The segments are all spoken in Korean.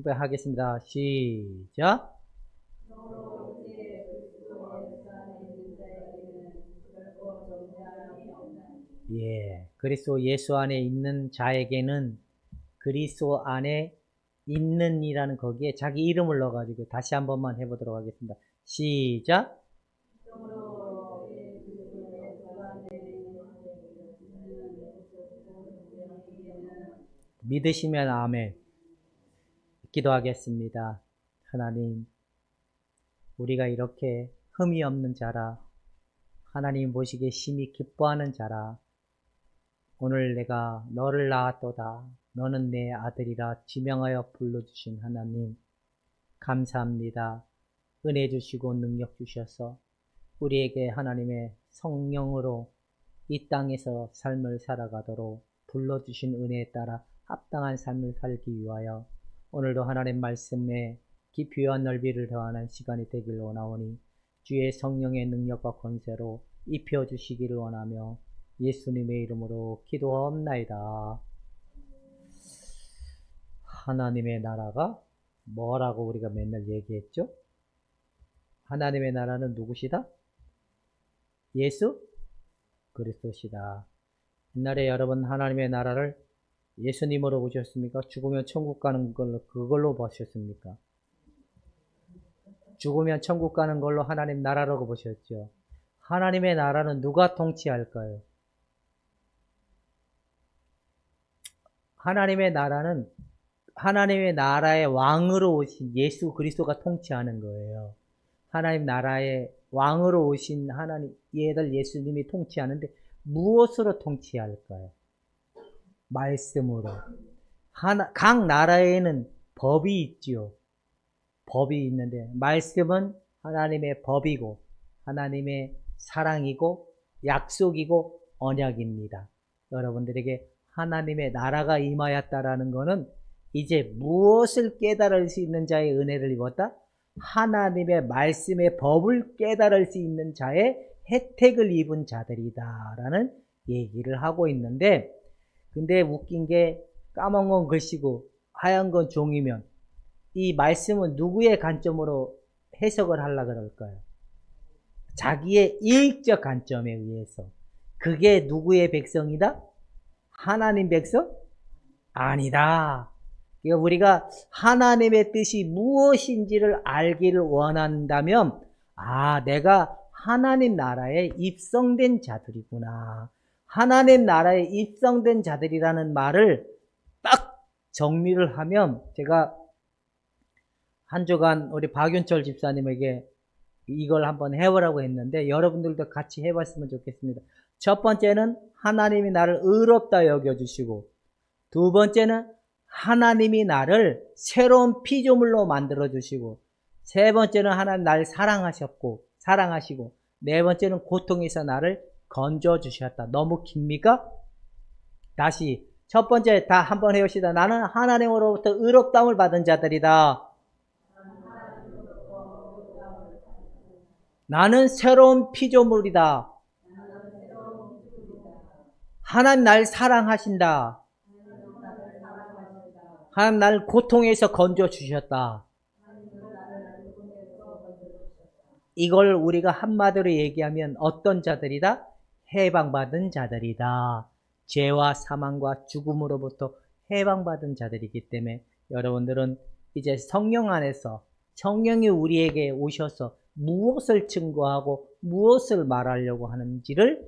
한번 하겠습니다. 시작. 예, 그리스도 예수 안에 있는 자에게는 그리스도 안에 있는이라는 거기에 자기 이름을 넣어가지고 다시 한 번만 해보도록 하겠습니다. 시작. 믿으시면 아멘. 기도하겠습니다. 하나님, 우리가 이렇게 흠이 없는 자라, 하나님 보시기에 심히 기뻐하는 자라, 오늘 내가 너를 낳았도다. 너는 내 아들이라 지명하여 불러주신 하나님, 감사합니다. 은혜 주시고 능력 주셔서 우리에게 하나님의 성령으로 이 땅에서 삶을 살아가도록 불러주신 은혜에 따라 합당한 삶을 살기 위하여 오늘도 하나님 말씀에 깊이와 넓이를 더하는 시간이 되길 원하오니 주의 성령의 능력과 권세로 입혀주시기를 원하며 예수님의 이름으로 기도하옵나이다. 하나님의 나라가 뭐라고 우리가 맨날 얘기했죠? 하나님의 나라는 누구시다? 예수 그리스도시다. 옛날에 여러분 하나님의 나라를 예수님으로 보셨습니까? 죽으면 천국 가는 걸로 그걸로 보셨습니까? 죽으면 천국 가는 걸로 하나님 나라라고 보셨죠. 하나님의 나라는 누가 통치할까요? 하나님의 나라는 하나님의 나라의 왕으로 오신 예수 그리스도가 통치하는 거예요. 하나님 나라의 왕으로 오신 하나님 얘들 예수님이 통치하는데 무엇으로 통치할까요? 말씀으로. 각 나라에는 법이 있지요. 법이 있는데 말씀은 하나님의 법이고 하나님의 사랑이고 약속이고 언약입니다. 여러분들에게 하나님의 나라가 임하였다라는 것은 이제 무엇을 깨달을 수 있는 자의 은혜를 입었다? 하나님의 말씀의 법을 깨달을 수 있는 자의 혜택을 입은 자들이다 라는 얘기를 하고 있는데, 근데 웃긴 게 까만 건 글씨고 하얀 건 종이면 이 말씀은 누구의 관점으로 해석을 하려고 그럴까요? 자기의 이익적 관점에 의해서. 그게 누구의 백성이다? 하나님 백성? 아니다. 우리가 하나님의 뜻이 무엇인지를 알기를 원한다면, 내가 하나님 나라에 입성된 자들이구나. 하나님 나라에 입성된 자들이라는 말을 딱 정리를 하면, 제가 한 주간 우리 박윤철 집사님에게 이걸 한번 해보라고 했는데 여러분들도 같이 해봤으면 좋겠습니다. 첫 번째는 하나님이 나를 의롭다 여겨주시고, 두 번째는 하나님이 나를 새로운 피조물로 만들어주시고, 세 번째는 하나님 나를 사랑하시고, 네 번째는 고통에서 나를 건져주셨다. 너무 깁니까? 다시 첫 번째 다 한번 해봅시다. 나는 하나님으로부터 의롭다함을 받은 자들이다. 나는 새로운 피조물이다. 하나님 날 사랑하신다. 하나님 나를 고통에서 건져주셨다. 이걸 우리가 한마디로 얘기하면 어떤 자들이다? 해방받은 자들이다. 죄와 사망과 죽음으로부터 해방받은 자들이기 때문에 여러분들은 이제 성령 안에서 성령이 우리에게 오셔서 무엇을 증거하고 무엇을 말하려고 하는지를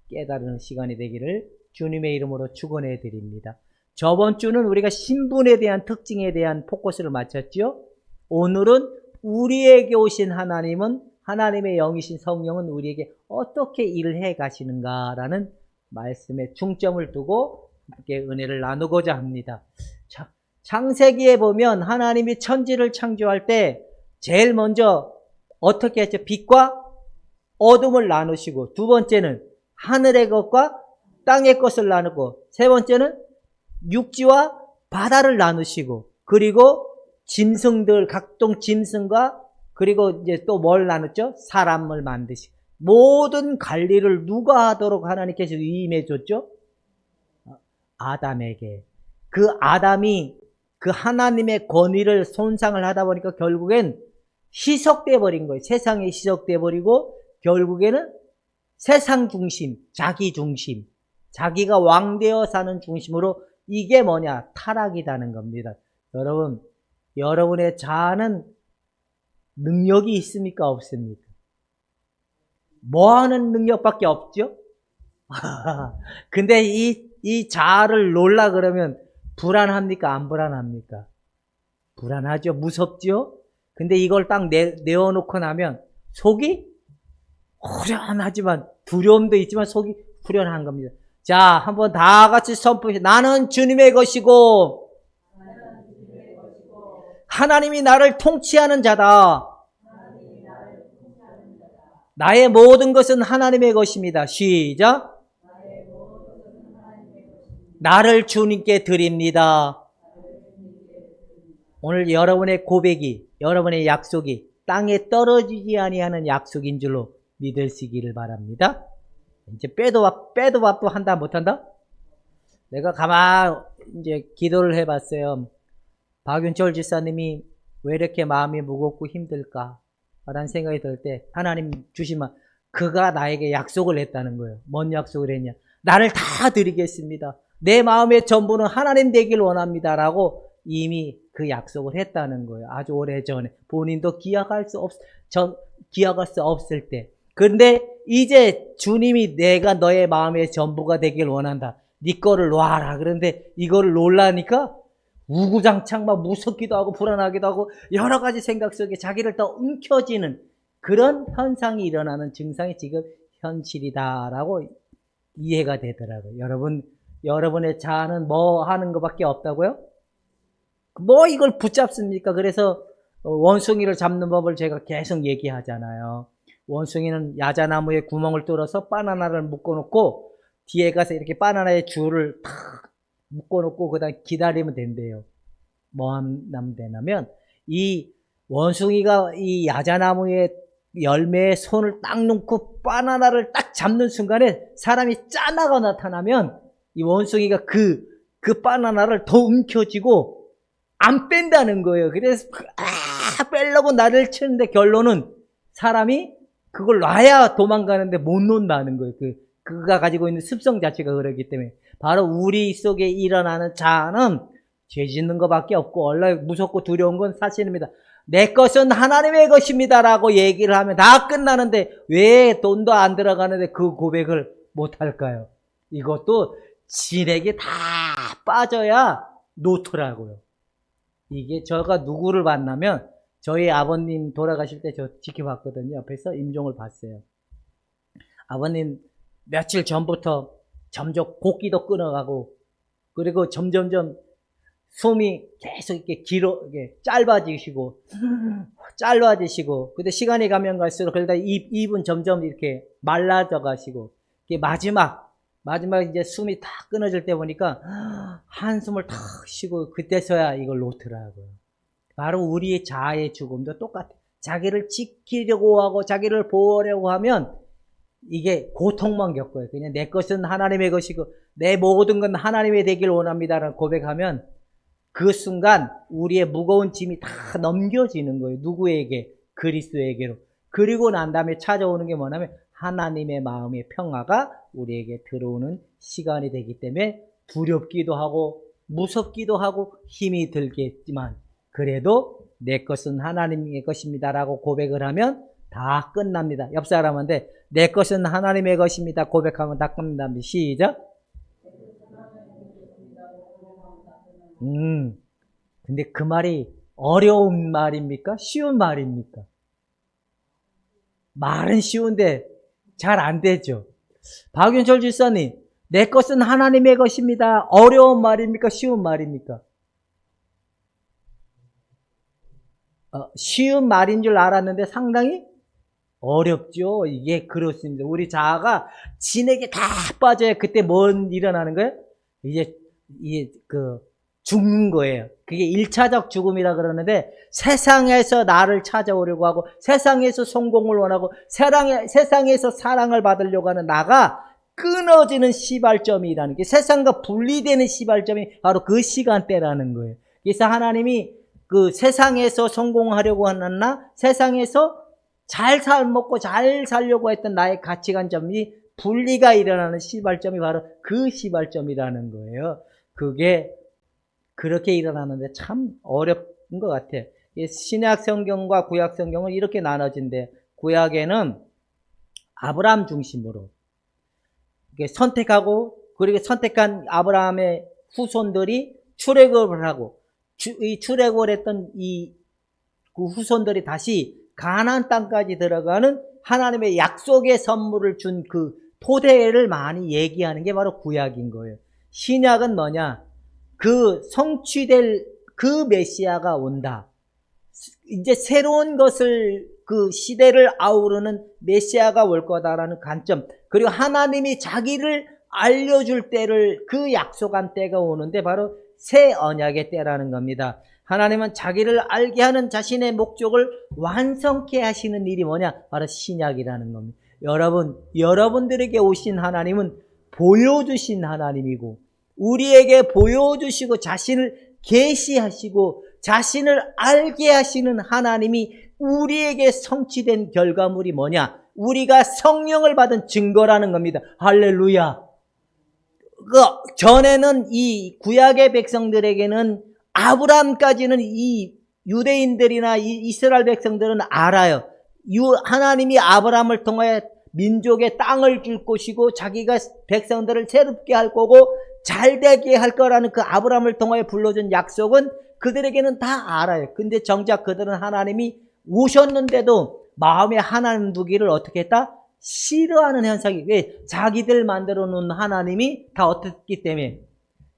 깨달은 시간이 되기를 주님의 이름으로 축원해 드립니다. 저번 주는 우리가 신분에 대한 특징에 대한 포커스를 맞췄죠. 오늘은 우리에게 오신 하나님은, 하나님의 영이신 성령은 우리에게 어떻게 일을 해 가시는가라는 말씀에 중점을 두고 함께 은혜를 나누고자 합니다. 자, 창세기에 보면 하나님이 천지를 창조할 때 제일 먼저 어떻게 했죠? 빛과 어둠을 나누시고, 두 번째는 하늘의 것과 땅의 것을 나누고, 세 번째는 육지와 바다를 나누시고, 그리고 짐승들, 각종 짐승과, 그리고 이제 또 뭘 나눴죠? 사람을 만드시고, 모든 관리를 누가 하도록 하나님께서 위임해 줬죠? 아담에게. 그 아담이 그 하나님의 권위를 손상을 하다 보니까 결국엔 희석돼 버린 거예요. 세상에 희석돼 버리고 결국에는 세상 중심, 자기 중심, 자기가 왕되어 사는 중심으로 이게 뭐냐? 타락이라는 겁니다. 여러분, 여러분의 자아는 능력이 있습니까? 없습니까? 뭐 하는 능력밖에 없죠? 근데 이 자아를 놓으려 그러면 불안합니까? 안 불안합니까? 불안하죠? 무섭죠? 근데 이걸 딱 내어놓고 나면 속이 후련하지만 두려움도 있지만 속이 후련한 겁니다. 자, 한번 다 같이 선포해. 나는 주님의 것이고 하나님이 나를 통치하는 자다. 나의 모든 것은 하나님의 것입니다. 시작. 나를 주님께 드립니다. 오늘 여러분의 고백이, 여러분의 약속이 땅에 떨어지지 아니하는 약속인 줄로 믿으시기를 바랍니다. 이제 빼도 밥도 한다 못한다? 내가 가만 이제 기도를 해봤어요. 박윤철 지사님이 왜 이렇게 마음이 무겁고 힘들까? 라는 생각이 들 때 하나님 주시면 그가 나에게 약속을 했다는 거예요. 뭔 약속을 했냐? 나를 다 드리겠습니다. 내 마음의 전부는 하나님 되길 원합니다. 라고 이미 그 약속을 했다는 거예요. 아주 오래전에. 본인도 기억할 수 없을 때. 그런데 이제 주님이 내가 너의 마음의 전부가 되길 원한다. 네 거를 놔라. 그런데 이거를 놓으려니까 우구장창 막 무섭기도 하고 불안하기도 하고 여러 가지 생각 속에 자기를 더 움켜쥐는 그런 현상이 일어나는 증상이 지금 현실이다라고 이해가 되더라고요. 여러분의 자아는 뭐 하는 것밖에 없다고요? 뭐 이걸 붙잡습니까? 그래서 원숭이를 잡는 법을 제가 계속 얘기하잖아요. 원숭이는 야자나무에 구멍을 뚫어서 바나나를 묶어놓고 뒤에 가서 이렇게 바나나의 줄을 탁 묶어놓고 그다음 기다리면 된대요. 뭐 하면 되냐면 이 원숭이가 이 야자나무의 열매에 손을 딱 놓고 바나나를 딱 잡는 순간에 사람이 짠하가 나타나면 이 원숭이가 그 바나나를 더 움켜쥐고 안 뺀다는 거예요. 그래서 빼려고 나를 치는데 결론은 사람이 그걸 놔야 도망가는데 못 놓는다는 거예요. 그가 가지고 있는 습성 자체가 그렇기 때문에 바로 우리 속에 일어나는 자아는 죄 짓는 것밖에 없고 원래 무섭고 두려운 건 사실입니다. 내 것은 하나님의 것입니다 라고 얘기를 하면 다 끝나는데 왜 돈도 안 들어가는데 그 고백을 못 할까요? 이것도 진에게 다 빠져야 놓더라고요. 이게 제가 누구를 봤냐면 저희 아버님 돌아가실 때 저 지켜봤거든요. 옆에서 임종을 봤어요. 아버님 며칠 전부터 점점 곡기도 끊어가고 그리고 점점점 숨이 계속 이렇게 짧아지시고 근데 시간이 가면 갈수록 그러다 입은 점점 이렇게 말라져 가시고 마지막 이제 숨이 다 끊어질 때 보니까 한숨을 탁 쉬고 그때서야 이걸 놓더라고요. 바로 우리의 자아의 죽음도 똑같아요. 자기를 지키려고 하고 자기를 보호하려고 하면 이게 고통만 겪어요. 그냥 내 것은 하나님의 것이고 내 모든 건 하나님의 되길 원합니다라는 고백하면 그 순간 우리의 무거운 짐이 다 넘겨지는 거예요. 누구에게? 그리스도에게로. 그리고 난 다음에 찾아오는 게 뭐냐면 하나님의 마음의 평화가 우리에게 들어오는 시간이 되기 때문에 두렵기도 하고 무섭기도 하고 힘이 들겠지만 그래도 내 것은 하나님의 것입니다 라고 고백을 하면 다 끝납니다. 옆 사람한테 내 것은 하나님의 것입니다 고백하면 다 끝납니다. 시작. 근데 그 말이 어려운 말입니까? 쉬운 말입니까? 말은 쉬운데 잘 안 되죠. 박윤철 집사님, 내 것은 하나님의 것입니다. 어려운 말입니까? 쉬운 말입니까? 쉬운 말인 줄 알았는데 상당히 어렵죠. 이게 그렇습니다. 우리 자아가 진에게 다 빠져야 그때 뭔 일어나는 거예요? 이제 죽는 거예요. 그게 1차적 죽음이라 그러는데 세상에서 나를 찾아오려고 하고 세상에서 성공을 원하고 세상에서 사랑을 받으려고 하는 나가 끊어지는 시발점이라는 게 세상과 분리되는 시발점이 바로 그 시간대라는 거예요. 그래서 하나님이 그 세상에서 성공하려고 하나 세상에서 잘 먹고 잘 살려고 했던 나의 가치관점이 분리가 일어나는 시발점이 바로 그 시발점이라는 거예요. 그게 그렇게 일어나는데 참 어려운 것 같아요. 신약 성경과 구약 성경은 이렇게 나눠진대. 구약에는 아브라함 중심으로 선택하고, 그리고 선택한 아브라함의 후손들이 출애굽을 하고, 이 출애굽을 했던 그 후손들이 다시 가나안 땅까지 들어가는 하나님의 약속의 선물을 준 그 토대를 많이 얘기하는 게 바로 구약인 거예요. 신약은 뭐냐? 그 성취될 그 메시아가 온다. 이제 새로운 것을, 그 시대를 아우르는 메시아가 올 거다라는 관점, 그리고 하나님이 자기를 알려줄 때를, 그 약속한 때가 오는데 바로 새 언약의 때라는 겁니다. 하나님은 자기를 알게 하는 자신의 목적을 완성케 하시는 일이 뭐냐? 바로 신약이라는 겁니다. 여러분들에게 오신 하나님은 보여주신 하나님이고, 우리에게 보여주시고 자신을 계시하시고 자신을 알게 하시는 하나님이 우리에게 성취된 결과물이 뭐냐? 우리가 성령을 받은 증거라는 겁니다. 할렐루야. 그 전에는 이 구약의 백성들에게는, 아브라함까지는 이 유대인들이나 이 이스라엘 백성들은 알아요. 하나님이 아브라함을 통해 민족의 땅을 줄 것이고 자기가 백성들을 새롭게 할 거고 잘되게 할 거라는 그 아브라함을 통해 불러준 약속은 그들에게는 다 알아요. 근데 정작 그들은 하나님이 오셨는데도 마음에 하나님 두기를 어떻게 했다? 싫어하는 현상이, 왜? 자기들 만들어 놓은 하나님이 다 어떻기 때문에,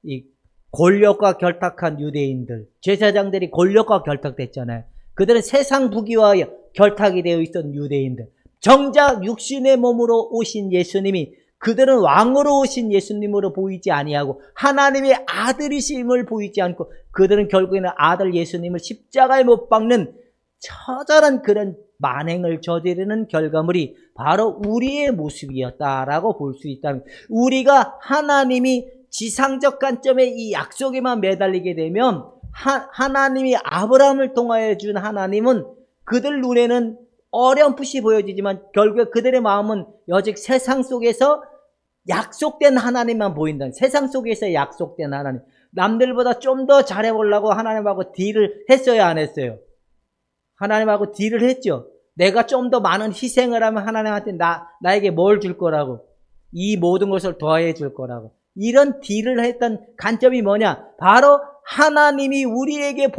이 권력과 결탁한 유대인들, 제사장들이 권력과 결탁됐잖아요. 그들은 세상 부귀와 결탁이 되어 있던 유대인들, 정작 육신의 몸으로 오신 예수님이, 그들은 왕으로 오신 예수님으로 보이지 아니하고 하나님의 아들이심을 보이지 않고, 그들은 결국에는 아들 예수님을 십자가에 못 박는 처절한 그런 만행을 저지르는 결과물이 바로 우리의 모습이었다라고 볼 수 있다는, 우리가 하나님이 지상적 관점의 이 약속에만 매달리게 되면, 하나님이 아브라함을 통하여 준 하나님은 그들 눈에는 어렴풋이 보여지지만 결국에 그들의 마음은 여직 세상 속에서 약속된 하나님만 보인다는, 세상 속에서 약속된 하나님, 남들보다 좀 더 잘해보려고 하나님하고 딜을 했어요, 안 했어요? 하나님하고 딜을 했죠. 내가 좀 더 많은 희생을 하면 하나님한테 나에게 뭘 줄 거라고, 이 모든 것을 더해 줄 거라고, 이런 딜을 했던 관점이 뭐냐? 바로 하나님이 우리에게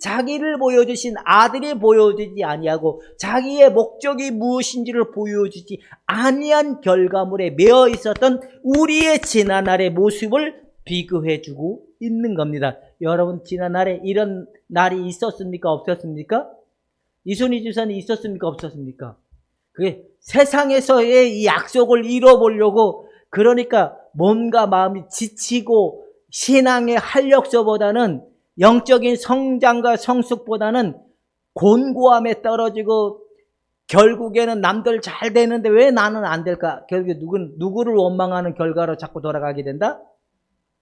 자기를 보여주신 아들이 보여주지 아니하고 자기의 목적이 무엇인지를 보여주지 아니한 결과물에 매여 있었던 우리의 지난날의 모습을 비교해주고 있는 겁니다. 여러분, 지난날에 이런 날이 있었습니까? 없었습니까? 이순희 주사는 있었습니까? 없었습니까? 그게 세상에서의 이 약속을 이뤄보려고, 그러니까 몸과 마음이 지치고 신앙의 활력소보다는, 영적인 성장과 성숙보다는 곤고함에 떨어지고, 결국에는 남들 잘 되는데 왜 나는 안 될까? 결국에 누구를 원망하는 결과로 자꾸 돌아가게 된다?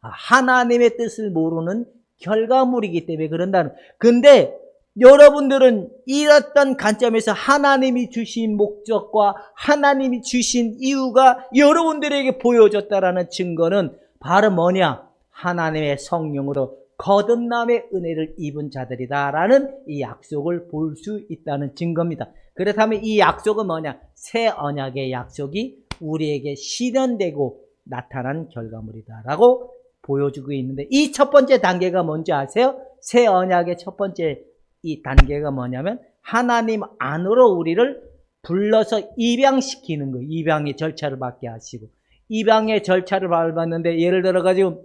하나님의 뜻을 모르는 결과물이기 때문에 그런다는. 근데 여러분들은 이랬던 관점에서 하나님이 주신 목적과 하나님이 주신 이유가 여러분들에게 보여졌다라는 증거는 바로 뭐냐? 하나님의 성령으로 거듭남의 은혜를 입은 자들이다라는 이 약속을 볼 수 있다는 증거입니다. 그렇다면 이 약속은 뭐냐? 새 언약의 약속이 우리에게 실현되고 나타난 결과물이다라고 보여주고 있는데, 이 첫 번째 단계가 뭔지 아세요? 새 언약의 첫 번째 이 단계가 뭐냐면, 하나님 안으로 우리를 불러서 입양시키는 거예요. 입양의 절차를 받게 하시고, 입양의 절차를 밟았는데, 예를 들어 가지고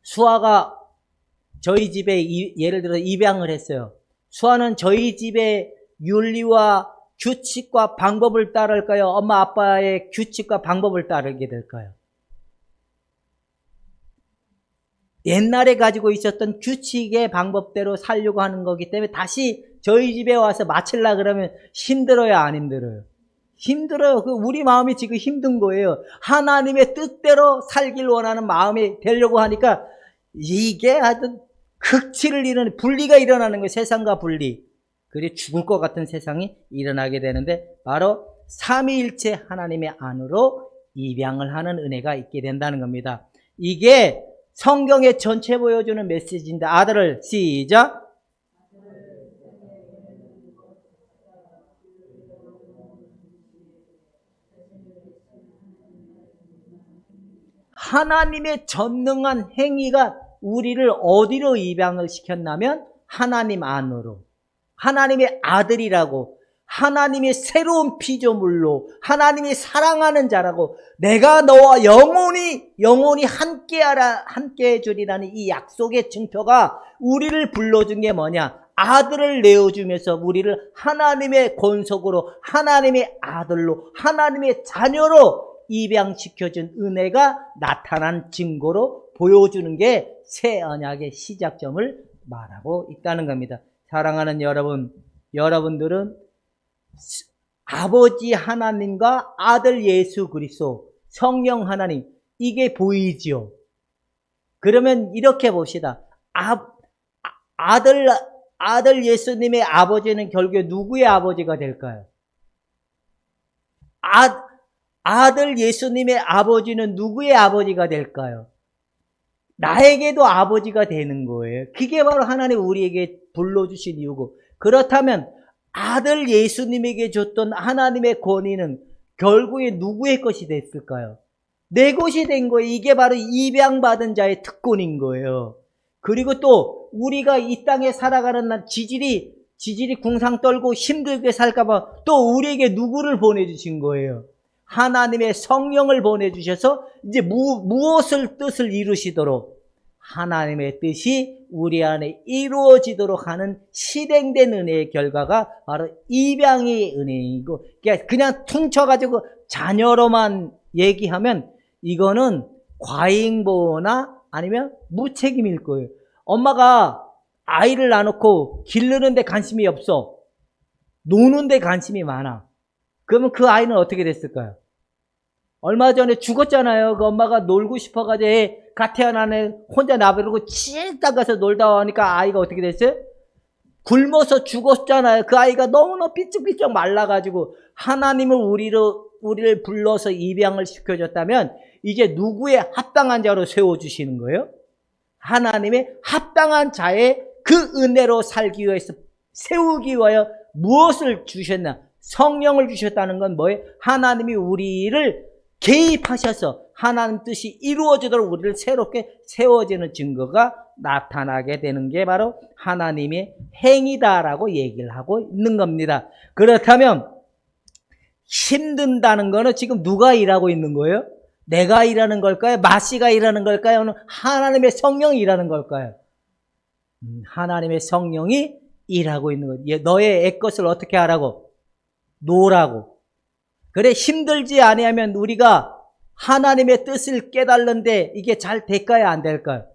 수아가 저희 집에 예를 들어 입양을 했어요. 수아는 저희 집의 윤리와 규칙과 방법을 따를까요? 엄마 아빠의 규칙과 방법을 따르게 될까요? 옛날에 가지고 있었던 규칙의 방법대로 살려고 하는 거기 때문에 다시 저희 집에 와서 맞추려고 그러면 힘들어요, 안 힘들어요? 힘들어요. 우리 마음이 지금 힘든 거예요. 하나님의 뜻대로 살길 원하는 마음이 되려고 하니까 이게 하여튼 극치를 이루는 분리가 일어나는 거예요. 세상과 분리. 그리고 죽을 것 같은 세상이 일어나게 되는데 바로 삼위일체 하나님의 안으로 입양을 하는 은혜가 있게 된다는 겁니다. 이게 성경의 전체 보여주는 메시지인데 아들을 시작. 하나님의 전능한 행위가 우리를 어디로 입양을 시켰냐면 하나님 안으로. 하나님의 아들이라고, 하나님의 새로운 피조물로, 하나님이 사랑하는 자라고, 내가 너와 영원히 함께하라, 함께해 주리라는 이 약속의 증표가 우리를 불러준 게 뭐냐? 아들을 내어주면서 우리를 하나님의 권속으로, 하나님의 아들로, 하나님의 자녀로 입양시켜준 은혜가 나타난 증거로 보여주는 게 새 언약의 시작점을 말하고 있다는 겁니다. 사랑하는 여러분, 여러분들은 아버지 하나님과 아들 예수 그리스도, 성령 하나님, 이게 보이지요. 그러면 이렇게 봅시다. 아들 예수님의 아버지는 결국에 누구의 아버지가 될까요? 아들 예수님의 아버지는 누구의 아버지가 될까요? 나에게도 아버지가 되는 거예요. 그게 바로 하나님 우리에게 불러주신 이유고, 그렇다면 아들 예수님에게 줬던 하나님의 권위는 결국에 누구의 것이 됐을까요? 내 것이 된 거예요. 이게 바로 입양받은 자의 특권인 거예요. 그리고 또 우리가 이 땅에 살아가는 날 지질이 궁상 떨고 힘들게 살까봐 또 우리에게 누구를 보내주신 거예요? 하나님의 성령을 보내주셔서 이제 무엇을 뜻을 이루시도록 하나님의 뜻이 우리 안에 이루어지도록 하는 실행된 은혜의 결과가 바로 입양의 은혜이고, 그냥 퉁쳐가지고 자녀로만 얘기하면 이거는 과잉보호나 아니면 무책임일 거예요. 엄마가 아이를 낳아놓고 기르는 데 관심이 없어. 노는 데 관심이 많아. 그러면 그 아이는 어떻게 됐을까요? 얼마 전에 죽었잖아요. 그 엄마가 놀고 싶어가지고 갓 태어난 애 혼자 놔버리고 칠딱 가서 놀다 오니까 아이가 어떻게 됐어요? 굶어서 죽었잖아요. 그 아이가 너무나 삐쩍삐쩍 말라가지고 하나님을 우리를 불러서 입양을 시켜줬다면 이제 누구의 합당한 자로 세워주시는 거예요? 하나님의 합당한 자의 그 은혜로 살기 위해서 세우기 위하여 무엇을 주셨나? 성령을 주셨다는 건 뭐예요? 하나님이 우리를 개입하셔서 하나님 뜻이 이루어지도록 우리를 새롭게 세워지는 증거가 나타나게 되는 게 바로 하나님의 행위다라고 얘기를 하고 있는 겁니다. 그렇다면 힘든다는 거는 지금 누가 일하고 있는 거예요? 내가 일하는 걸까요? 마씨가 일하는 걸까요? 하나님의 성령이 일하는 걸까요? 하나님의 성령이 일하고 있는 거예요. 너의 애것을 어떻게 하라고? 놓으라고. 그래, 힘들지 아니하면 우리가 하나님의 뜻을 깨달는데 이게 잘 될까요? 안 될까요?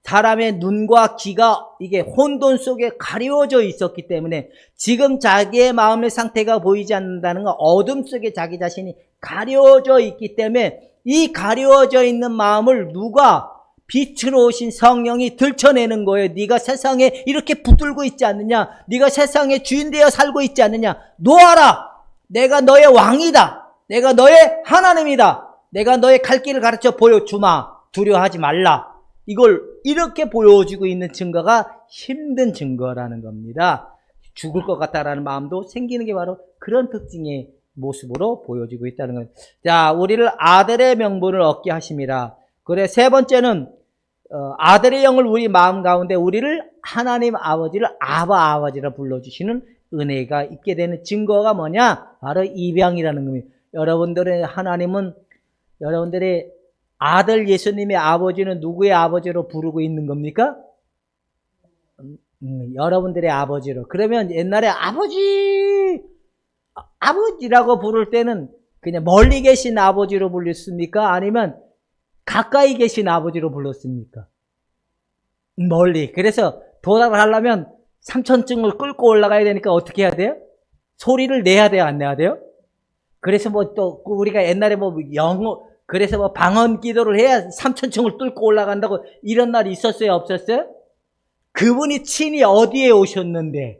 사람의 눈과 귀가 이게 혼돈 속에 가려져 있었기 때문에 지금 자기의 마음의 상태가 보이지 않는다는 건 어둠 속에 자기 자신이 가려져 있기 때문에 이 가려져 있는 마음을 누가 빛으로 오신 성령이 들춰내는 거예요. 네가 세상에 이렇게 붙들고 있지 않느냐? 네가 세상에 주인 되어 살고 있지 않느냐? 놓아라! 내가 너의 왕이다. 내가 너의 하나님이다. 내가 너의 갈 길을 가르쳐 보여주마. 두려워하지 말라. 이걸 이렇게 보여주고 있는 증거가 힘든 증거라는 겁니다. 죽을 것 같다라는 마음도 생기는 게 바로 그런 특징의 모습으로 보여지고 있다는 거예요. 자, 우리를 아들의 명분을 얻게 하심이라. 그래, 세 번째는 아들의 영을 우리 마음 가운데 우리를 하나님 아버지를 아버지라 불러주시는 은혜가 있게 되는 증거가 뭐냐? 바로 입양이라는 겁니다. 여러분들의 하나님은 여러분들의 아들 예수님의 아버지는 누구의 아버지로 부르고 있는 겁니까? 여러분들의 아버지로. 그러면 옛날에 아버지라고 부를 때는 그냥 멀리 계신 아버지로 불렀습니까? 아니면 가까이 계신 아버지로 불렀습니까? 멀리. 그래서 도달을 하려면 삼천층을 끌고 올라가야 되니까 어떻게 해야 돼요? 소리를 내야 돼요? 안 내야 돼요? 그래서 또 우리가 옛날에 그래서 방언 기도를 해야 삼천층을 뚫고 올라간다고 이런 날이 있었어요? 없었어요? 그분이 친히 어디에 오셨는데,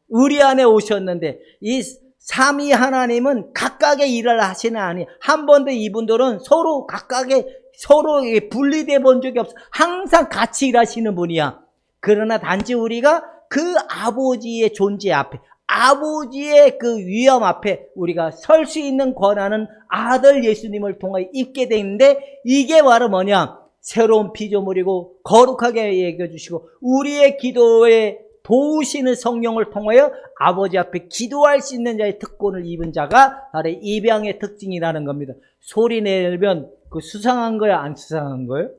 우리 안에 오셨는데, 이 삼위 하나님은 각각의 일을 하시는 아니, 한 번도 이분들은 서로 각각의 서로 분리돼 본 적이 없어. 항상 같이 일하시는 분이야. 그러나 단지 우리가 그 아버지의 존재 앞에, 아버지의 그 위엄 앞에 우리가 설 수 있는 권한은 아들 예수님을 통하여 입게 되는데, 이게 바로 뭐냐? 새로운 피조물이고 거룩하게 얘기해 주시고 우리의 기도에 도우시는 성령을 통하여 아버지 앞에 기도할 수 있는 자의 특권을 입은 자가 바로 입양의 특징이라는 겁니다. 소리 내면 그 수상한 거야, 안 수상한 거예요?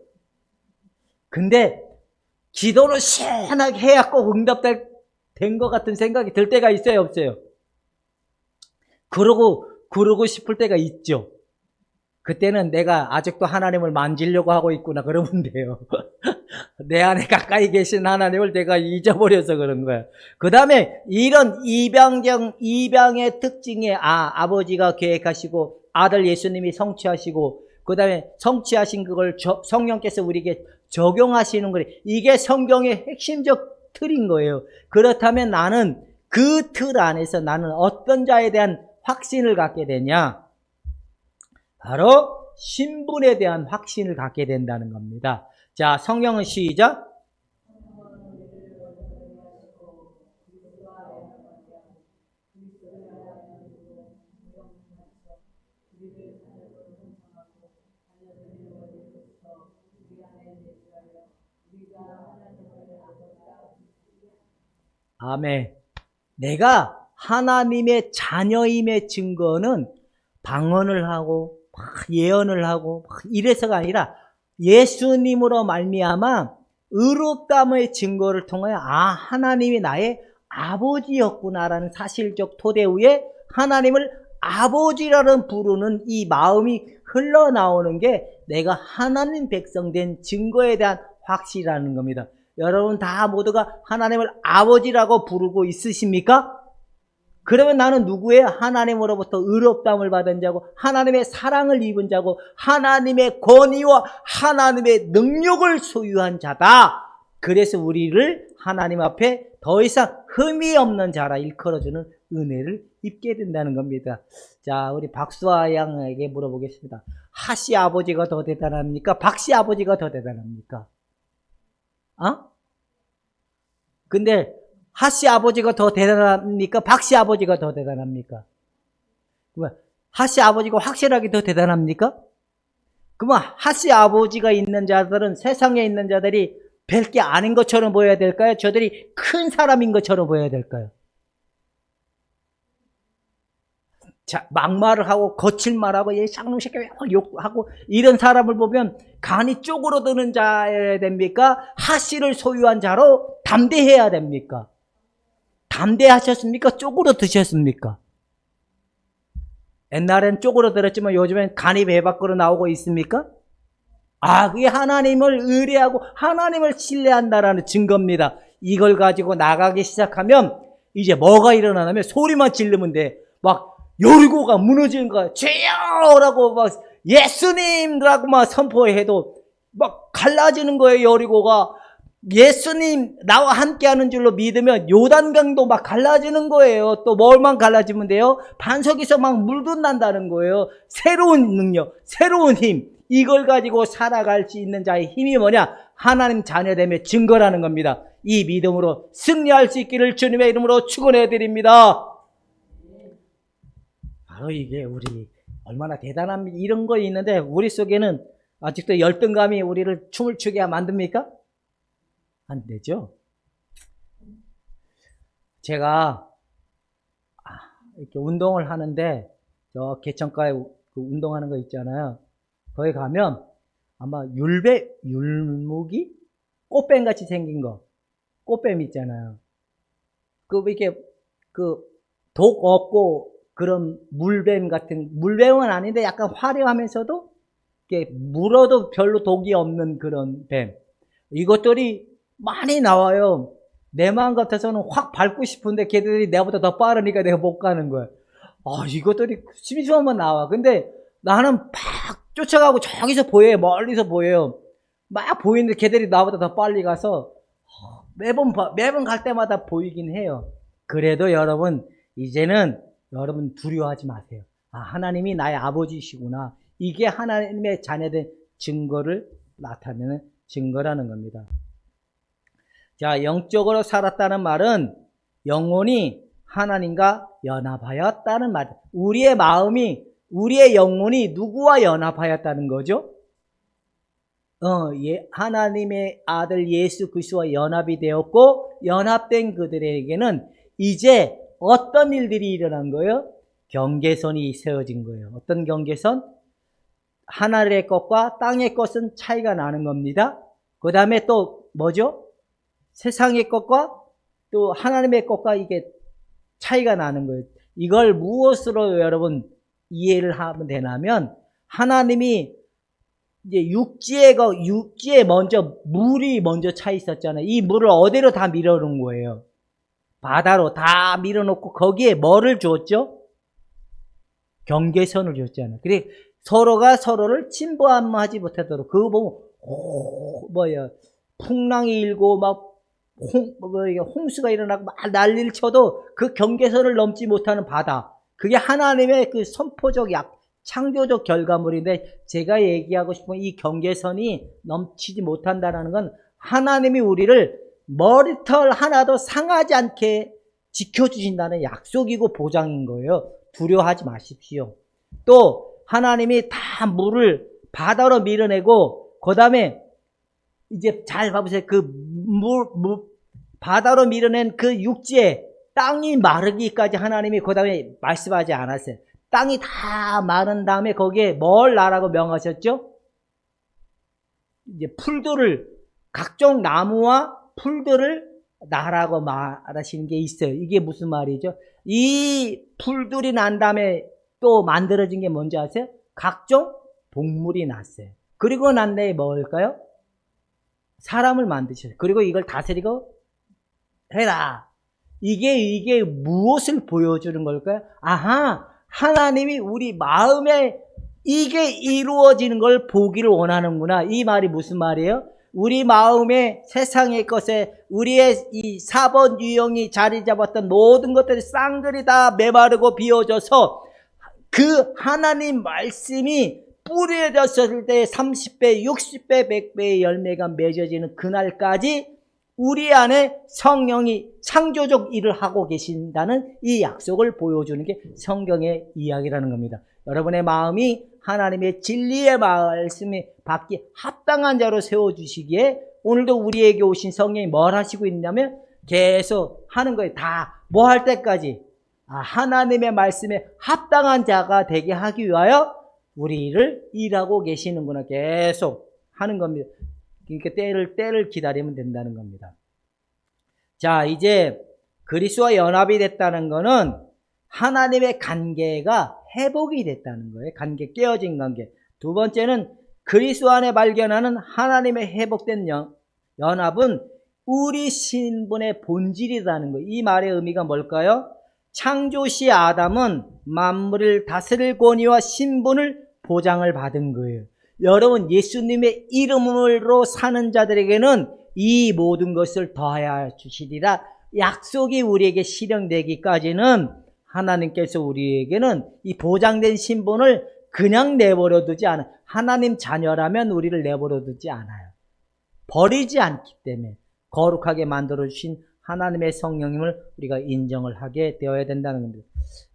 근데 기도를 시원하게 해야 꼭 응답될 것 같은 생각이 들 때가 있어요, 없어요? 그러고 싶을 때가 있죠. 그때는 내가 아직도 하나님을 만지려고 하고 있구나 그러면 돼요. 내 안에 가까이 계신 하나님을 내가 잊어버려서 그런 거야. 그 다음에 이런 입양의 특징에 아버지가 계획하시고 아들 예수님이 성취하시고 그 다음에 성취하신 그걸 성령께서 우리에게 적용하시는 거예요. 이게 성경의 핵심적 틀인 거예요. 그렇다면 나는 그 틀 안에서 나는 어떤 자에 대한 확신을 갖게 되냐? 바로 신분에 대한 확신을 갖게 된다는 겁니다. 자, 성경은 시작. 아멘. 내가 하나님의 자녀임의 증거는 방언을 하고 막 예언을 하고 막 이래서가 아니라 예수님으로 말미암아 의롭다함의 증거를 통하여 하나님이 나의 아버지였구나라는 사실적 토대 위에 하나님을 아버지라는 부르는 이 마음이 흘러나오는 게 내가 하나님 백성 된 증거에 대한 확신이라는 겁니다. 여러분 다 모두가 하나님을 아버지라고 부르고 있으십니까? 그러면 나는 누구예요? 하나님으로부터 의롭다함을 받은 자고 하나님의 사랑을 입은 자고 하나님의 권위와 하나님의 능력을 소유한 자다. 그래서 우리를 하나님 앞에 더 이상 흠이 없는 자라 일컬어주는 은혜를 입게 된다는 겁니다. 자, 우리 박수아 양에게 물어보겠습니다. 하씨 아버지가 더 대단합니까? 박씨 아버지가 더 대단합니까? 근데 하씨 아버지가 더 대단합니까? 박씨 아버지가 더 대단합니까? 그러면 하씨 아버지가 확실하게 더 대단합니까? 그러면 하씨 아버지가 있는 자들은 세상에 있는 자들이 별 게 아닌 것처럼 보여야 될까요? 저들이 큰 사람인 것처럼 보여야 될까요? 자, 막말을 하고 거칠 말하고 얘 쌍놈 새끼 욕하고 이런 사람을 보면 간이 쪼그러드는 자여야 됩니까? 하씨를 소유한 자로 담대해야 됩니까? 담대하셨습니까? 쪼그러드셨습니까? 옛날엔 쪼그러들었지만 요즘엔 간이 배 밖으로 나오고 있습니까? 그게 하나님을 의뢰하고 하나님을 신뢰한다라는 증거입니다. 이걸 가지고 나가기 시작하면 이제 뭐가 일어나냐면 소리만 지르면 돼. 막 여리고가 무너지는 거야. 죄요라고 막 예수님이라고 막 선포해도 막 갈라지는 거예요. 여리고가 예수님 나와 함께하는 줄로 믿으면 요단강도 막 갈라지는 거예요. 또 뭘만 갈라지면 돼요? 반석에서 막 물든다는 거예요. 새로운 능력, 새로운 힘, 이걸 가지고 살아갈 수 있는 자의 힘이 뭐냐? 하나님 자녀됨의 증거라는 겁니다. 이 믿음으로 승리할 수 있기를 주님의 이름으로 축원해 드립니다. 바로 이게 우리 얼마나 대단합니까? 이런 거 있는데 우리 속에는 아직도 열등감이 우리를 춤을 추게 만듭니까? 안 되죠. 제가 이렇게 운동을 하는데 저 개천가에 그 운동하는 거 있잖아요. 거기 가면 아마 율무기? 꽃뱀 같이 생긴 거. 꽃뱀 있잖아요. 이렇게 독 없고 그런 물뱀 같은, 물뱀은 아닌데 약간 화려하면서도 이렇게 물어도 별로 독이 없는 그런 뱀. 이것들이 많이 나와요. 내 마음 같아서는 확 밟고 싶은데 걔들이 내보다 더 빠르니까 내가 못 가는 거야. 이것들이 심심하면 나와. 근데 나는 막 쫓아가고 저기서 보여요. 멀리서 보여요. 막 보이는데 걔들이 나보다 더 빨리 가서 매번 갈 때마다 보이긴 해요. 그래도 여러분, 이제는 여러분 두려워하지 마세요. 아, 하나님이 나의 아버지시구나. 이게 하나님의 자녀된 증거를 나타내는 증거라는 겁니다. 자, 영적으로 살았다는 말은 영혼이 하나님과 연합하였다는 말. 우리의 마음이, 우리의 영혼이 누구와 연합하였다는 거죠? 하나님의 아들 예수 그리스도와 연합이 되었고, 연합된 그들에게는 이제 어떤 일들이 일어난 거예요? 경계선이 세워진 거예요. 어떤 경계선? 하늘의 것과 땅의 것은 차이가 나는 겁니다. 그 다음에 또 뭐죠? 세상의 것과 또 하나님의 것과 이게 차이가 나는 거예요. 이걸 무엇으로 여러분 이해를 하면 되냐면, 하나님이 이제 육지에 먼저 물이 먼저 차 있었잖아요. 이 물을 어디로 다 밀어놓은 거예요? 바다로 다 밀어놓고 거기에 뭐를 줬죠? 경계선을 줬잖아요. 그래 서로가 서로를 침범하지 못하도록. 그거 보면 풍랑이 일고 막 홍수가 일어나고 막 난리를 쳐도 그 경계선을 넘지 못하는 바다. 그게 하나님의 그 선포적 창조적 결과물인데, 제가 얘기하고 싶은 이 경계선이 넘치지 못한다는 건 하나님이 우리를 머리털 하나도 상하지 않게 지켜주신다는 약속이고 보장인 거예요. 두려워하지 마십시오. 또 하나님이 다 물을 바다로 밀어내고, 그 다음에 이제 잘 봐보세요. 그 바다로 밀어낸 그 육지에 땅이 마르기까지 하나님이 그 다음에 말씀하지 않았어요. 땅이 다 마른 다음에 거기에 뭘 나라고 명하셨죠? 이제 풀들을, 각종 나무와 풀들을 나라고 말하시는 게 있어요. 이게 무슨 말이죠? 이 풀들이 난 다음에 또 만들어진 게 뭔지 아세요? 각종 동물이 났어요. 그리고 난 다음에 뭘까요? 사람을 만드셨어요. 그리고 이걸 다스리고 해라. 이게 무엇을 보여주는 걸까요? 아하, 하나님이 우리 마음에 이게 이루어지는 걸 보기를 원하는구나. 이 말이 무슨 말이에요? 우리 마음에 세상의 것에 우리의 이 4번 유형이 자리 잡았던 모든 것들이 쌍들이 다 메마르고 비워져서 그 하나님 말씀이 뿌려졌을 때 30배, 60배, 100배의 열매가 맺어지는 그날까지 우리 안에 성령이 창조적 일을 하고 계신다는 이 약속을 보여주는 게 성경의 이야기라는 겁니다. 여러분의 마음이 하나님의 진리의 말씀이 받기 합당한 자로 세워주시기에 오늘도 우리에게 오신 성령이 뭘 하시고 있냐면 계속 하는 거예요. 다 뭐 할 때까지 하나님의 말씀에 합당한 자가 되게 하기 위하여 우리를 일하고 계시는구나. 계속 하는 겁니다. 그러니까 때를 기다리면 된다는 겁니다. 자, 이제 그리스도와 연합이 됐다는 거는 하나님의 관계가 회복이 됐다는 거예요. 관계, 깨어진 관계. 두 번째는 그리스도 안에 발견하는 하나님의 회복된 연합은 우리 신분의 본질이라는 거예요. 이 말의 의미가 뭘까요? 창조시 아담은 만물을 다스릴 권위와 신분을 보장을 받은 거예요. 여러분, 예수님의 이름으로 사는 자들에게는 이 모든 것을 더하여 주시리라 약속이 우리에게 실현되기까지는 하나님께서 우리에게는 이 보장된 신분을 그냥 내버려 두지 않아요. 하나님 자녀라면 우리를 내버려 두지 않아요. 버리지 않기 때문에 거룩하게 만들어주신 하나님의 성령님을 우리가 인정을 하게 되어야 된다는 겁니다.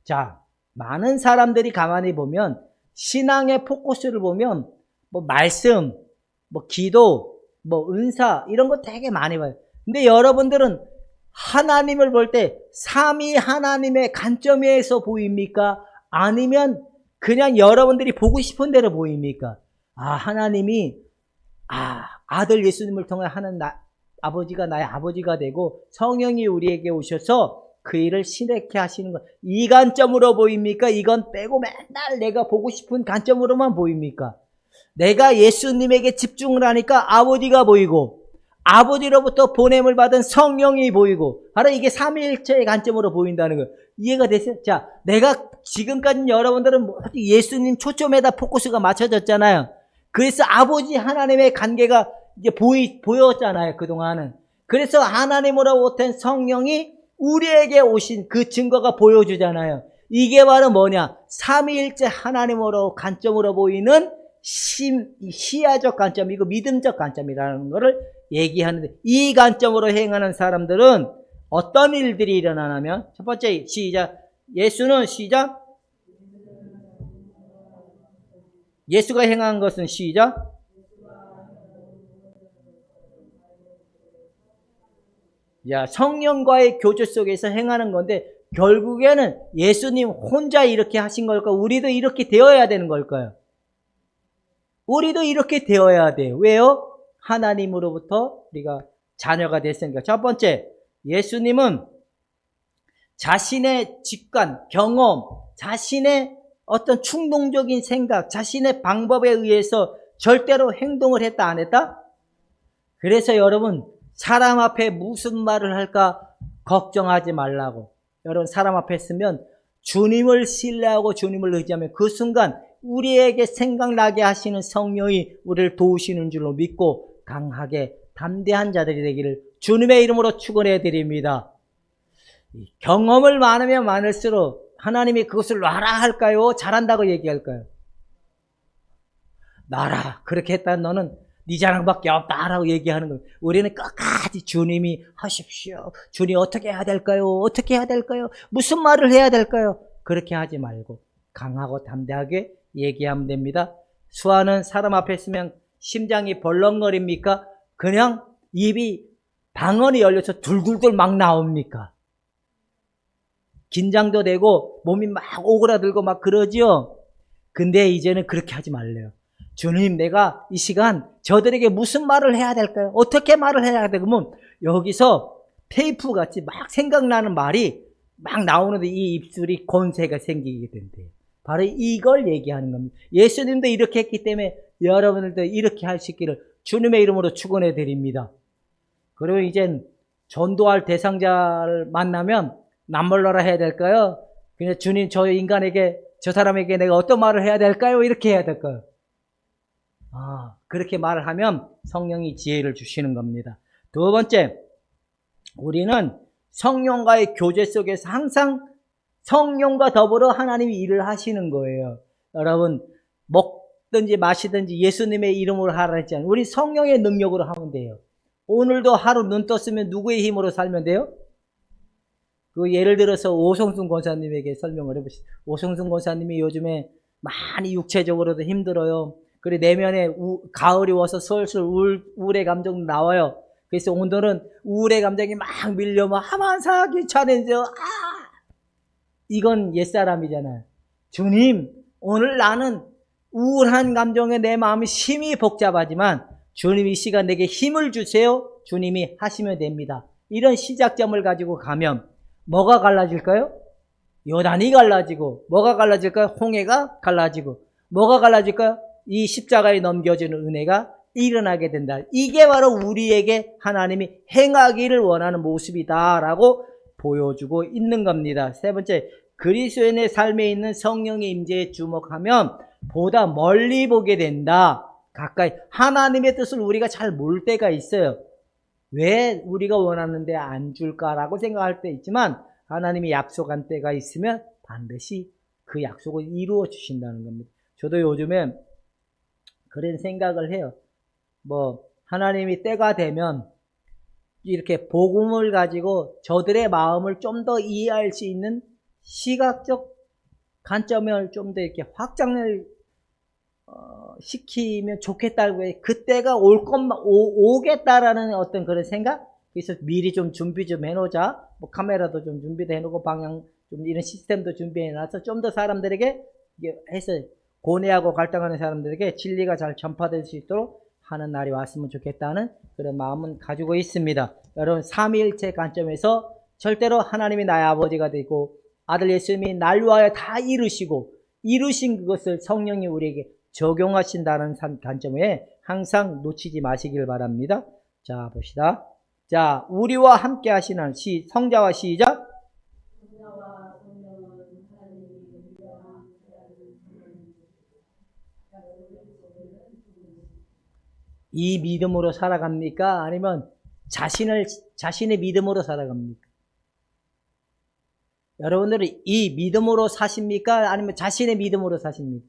자, 많은 사람들이 가만히 보면 신앙의 포커스를 보면 뭐 말씀, 뭐 기도, 뭐 은사 이런 거 되게 많이 봐요. 근데 여러분들은 하나님을 볼 때 삼위 하나님의 관점에서 보입니까? 아니면 그냥 여러분들이 보고 싶은 대로 보입니까? 하나님이 아들 예수님을 통해 하는 아버지가 나의 아버지가 되고 성령이 우리에게 오셔서 그 일을 실행케 하시는 것, 이 관점으로 보입니까? 이건 빼고 맨날 내가 보고 싶은 관점으로만 보입니까? 내가 예수님에게 집중을 하니까 아버지가 보이고 아버지로부터 보냄을 받은 성령이 보이고 바로 이게 삼위일체의 관점으로 보인다는 거예요. 이해가 되세요? 자, 내가 지금까지 여러분들은 예수님 초점에다 포커스가 맞춰졌잖아요. 그래서 아버지 하나님의 관계가 이제 보였잖아요. 그동안은. 그래서 하나님으로부터 온 성령이 우리에게 오신 그 증거가 보여주잖아요. 이게 바로 뭐냐? 삼위일체 하나님으로 관점으로 보이는 시야적 관점이고 믿음적 관점이라는 것을 얘기하는데, 이 관점으로 행하는 사람들은 어떤 일들이 일어나냐면, 첫 번째 시작. 예수는 시작. 예수가 행한 것은 시작. 야, 성령과의 교제 속에서 행하는 건데, 결국에는 예수님 혼자 이렇게 하신 걸까? 우리도 이렇게 되어야 되는 걸까요? 우리도 이렇게 되어야 돼요. 왜요? 하나님으로부터 우리가 자녀가 됐으니까. 첫 번째, 예수님은 자신의 직관, 경험, 자신의 어떤 충동적인 생각, 자신의 방법에 의해서 절대로 행동을 했다, 안 했다? 그래서 여러분, 사람 앞에 무슨 말을 할까 걱정하지 말라고. 여러분, 사람 앞에 쓰면 주님을 신뢰하고 주님을 의지하면 그 순간 우리에게 생각나게 하시는 성령이 우리를 도우시는 줄로 믿고 강하게 담대한 자들이 되기를 주님의 이름으로 축원해 드립니다. 경험을 많으면 많을수록 하나님이 그것을 놔라 할까요? 잘한다고 얘기할까요? 놔라. 그렇게 했다 너는 네 자랑밖에 없다라고 얘기하는 거예요. 우리는 끝까지 주님이 하십시오. 주님 어떻게 해야 될까요? 어떻게 해야 될까요? 무슨 말을 해야 될까요? 그렇게 하지 말고 강하고 담대하게 얘기하면 됩니다. 수아는 사람 앞에 있으면 심장이 벌렁거립니까? 그냥 입이 방언이 열려서 둘둘둘 막 나옵니까? 긴장도 되고 몸이 막 오그라들고 막 그러지요. 근데 이제는 그렇게 하지 말래요. 주님, 내가 이 시간 저들에게 무슨 말을 해야 될까요? 어떻게 말을 해야 될까요? 그러면 여기서 테이프 같이 막 생각나는 말이 막 나오는데 이 입술이 권세가 생기게 된대요. 바로 이걸 얘기하는 겁니다. 예수님도 이렇게 했기 때문에 여러분들도 이렇게 할 수 있기를 주님의 이름으로 축원해 드립니다. 그리고 이젠 전도할 대상자를 만나면 남몰라라 해야 될까요? 그냥 주님, 저 인간에게, 저 사람에게 내가 어떤 말을 해야 될까요? 이렇게 해야 될까요? 그렇게 말을 하면 성령이 지혜를 주시는 겁니다. 두 번째, 우리는 성령과의 교제 속에서 항상 성령과 더불어 하나님이 일을 하시는 거예요. 여러분, 먹든지 마시든지 예수님의 이름으로 하라 했잖아요. 우리 성령의 능력으로 하면 돼요. 오늘도 하루 눈 떴으면 누구의 힘으로 살면 돼요? 그 예를 들어서 오성순 권사님에게 설명을 해보시죠. 오성순 권사님이 요즘에 많이 육체적으로도 힘들어요. 그리고 내면에 가을이 와서 슬슬 우울의 감정 나와요. 그래서 오늘은 우울의 감정이 막 밀려 막 하만사 귀찮은데요. 이건 옛사람이잖아요. 주님, 오늘 나는 우울한 감정에 내 마음이 심히 복잡하지만 주님 이 시간 내게 힘을 주세요. 주님이 하시면 됩니다. 이런 시작점을 가지고 가면 뭐가 갈라질까요? 요단이 갈라지고, 뭐가 갈라질까요? 홍해가 갈라지고, 뭐가 갈라질까요? 이 십자가에 넘겨지는 은혜가 일어나게 된다. 이게 바로 우리에게 하나님이 행하기를 원하는 모습이다라고 보여주고 있는 겁니다. 세 번째, 그리스도인의 삶에 있는 성령의 임재에 주목하면 보다 멀리 보게 된다. 가까이. 하나님의 뜻을 우리가 잘 모를 때가 있어요. 왜 우리가 원하는데 안 줄까라고 생각할 때 있지만 하나님이 약속한 때가 있으면 반드시 그 약속을 이루어 주신다는 겁니다. 저도 요즘에 그런 생각을 해요. 하나님이 때가 되면 이렇게 복음을 가지고 저들의 마음을 좀 더 이해할 수 있는 시각적 관점을 좀 더 이렇게 확장을 시키면 좋겠다고 해. 그때가 오겠다라는 어떤 그런 생각? 그래서 미리 좀 준비 좀 해놓자. 카메라도 좀 준비도 해놓고 방향 좀 이런 시스템도 준비해놔서 좀 더 사람들에게 해서 고뇌하고 갈등하는 사람들에게 진리가 잘 전파될 수 있도록 하는 날이 왔으면 좋겠다는 그런 마음은 가지고 있습니다. 여러분, 삼위일체 관점에서 절대로 하나님이 나의 아버지가 되고 아들 예수님이 날 위하여 다 이루신 그것을 성령이 우리에게 적용하신다는 관점에 항상 놓치지 마시길 바랍니다. 자, 봅시다. 자, 우리와 함께 하시는 성자와 시작. 이 믿음으로 살아갑니까? 아니면 자신의 믿음으로 살아갑니까? 여러분들은 이 믿음으로 사십니까? 아니면 자신의 믿음으로 사십니까?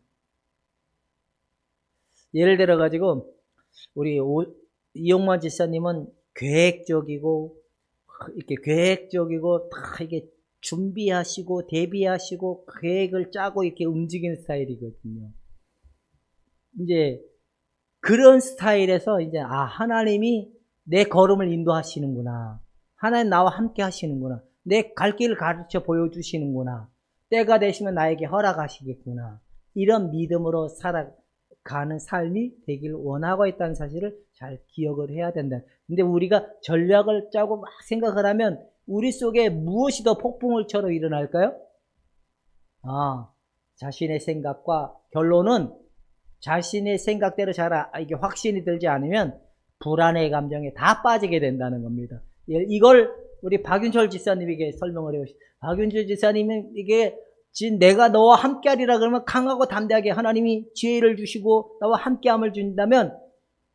예를 들어가지고, 우리 이용만 지사님은 계획적이고, 이렇게 계획적이고, 다 이게 준비하시고, 대비하시고, 계획을 짜고 이렇게 움직이는 스타일이거든요. 이제, 그런 스타일에서 이제, 하나님이 내 걸음을 인도하시는구나. 하나님 나와 함께 하시는구나. 내 갈 길을 가르쳐 보여주시는구나. 때가 되시면 나에게 허락하시겠구나. 이런 믿음으로 살아가는 삶이 되기를 원하고 있다는 사실을 잘 기억을 해야 된다. 근데 우리가 전략을 짜고 막 생각을 하면 우리 속에 무엇이 더 폭풍울처럼 일어날까요? 자신의 생각과 결론은 자신의 생각대로 이게 확신이 들지 않으면 불안의 감정에 다 빠지게 된다는 겁니다. 이걸 우리 박윤철 지사님에게 설명을 해요. 박윤철 지사님은 이게 내가 너와 함께하리라 그러면 강하고 담대하게 하나님이 지혜를 주시고 나와 함께함을 준다면